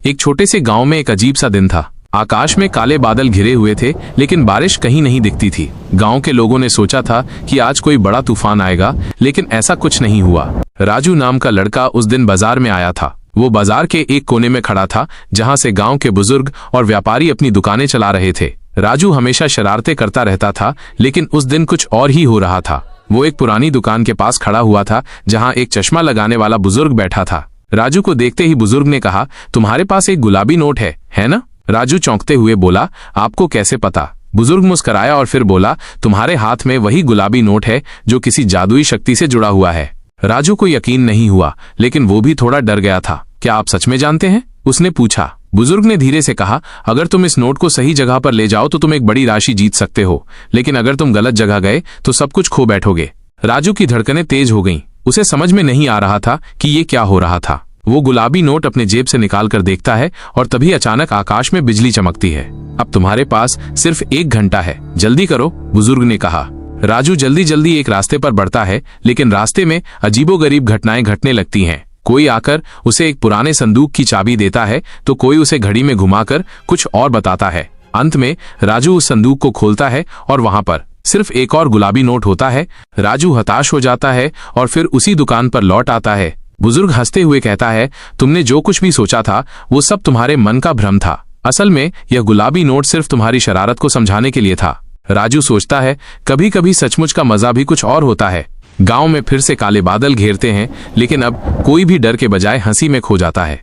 एक छोटे से गांव में एक अजीब सा दिन था। आकाश में काले बादल घिरे हुए थे, लेकिन बारिश कहीं नहीं दिखती थी। गांव के लोगों ने सोचा था कि आज कोई बड़ा तूफान आएगा, लेकिन ऐसा कुछ नहीं हुआ। राजू नाम का लड़का उस दिन बाजार में आया था। वो बाजार के एक कोने में खड़ा था, जहां से गांव के बुजुर्ग और व्यापारी अपनी दुकानें चला रहे थे। राजू हमेशा शरारतें करता रहता था, लेकिन उस दिन कुछ और ही हो रहा था। वो एक पुरानी दुकान के पास खड़ा हुआ था, जहां एक चश्मा लगाने वाला बुजुर्ग बैठा था। राजू को देखते ही बुजुर्ग ने कहा, तुम्हारे पास एक गुलाबी नोट है ना? राजू चौंकते हुए बोला, आपको कैसे पता? बुजुर्ग मुस्कुराया और फिर बोला, तुम्हारे हाथ में वही गुलाबी नोट है जो किसी जादुई शक्ति से जुड़ा हुआ है। राजू को यकीन नहीं हुआ, लेकिन वो भी थोड़ा डर गया था। क्या आप सच में जानते हैं? उसने पूछा। बुजुर्ग ने धीरे से कहा, अगर तुम इस नोट को सही जगह पर ले जाओ तो तुम एक बड़ी राशि जीत सकते हो, लेकिन अगर तुम गलत जगह गए तो सब कुछ खो बैठोगे। राजू की धड़कनें तेज हो गईं। उसे समझ में नहीं आ रहा था कि ये क्या हो रहा था। वो गुलाबी नोट अपने जेब से निकाल कर देखता है और तभी अचानक आकाश में बिजली चमकती है। अब तुम्हारे पास सिर्फ 1 घंटा है, जल्दी करो, बुजुर्ग ने कहा। राजू जल्दी जल्दी एक रास्ते पर बढ़ता है, लेकिन रास्ते में अजीबोगरीब घटनाएं घटने लगती हैं। कोई आकर उसे एक पुराने संदूक की चाबी देता है, तो कोई उसे घड़ी में घुमाकर कुछ और बताता है। अंत में राजू उस संदूक को खोलता है और वहां पर सिर्फ एक और गुलाबी नोट होता है। राजू हताश हो जाता है और फिर उसी दुकान पर लौट आता है। बुजुर्ग हंसते हुए कहता है, तुमने जो कुछ भी सोचा था वो सब तुम्हारे मन का भ्रम था। असल में यह गुलाबी नोट सिर्फ तुम्हारी शरारत को समझाने के लिए था। राजू सोचता है, कभी कभी सचमुच का मजा भी कुछ और होता है। गांव में फिर से काले बादल घेरते हैं, लेकिन अब कोई भी डर के बजाय हंसी में खो जाता है।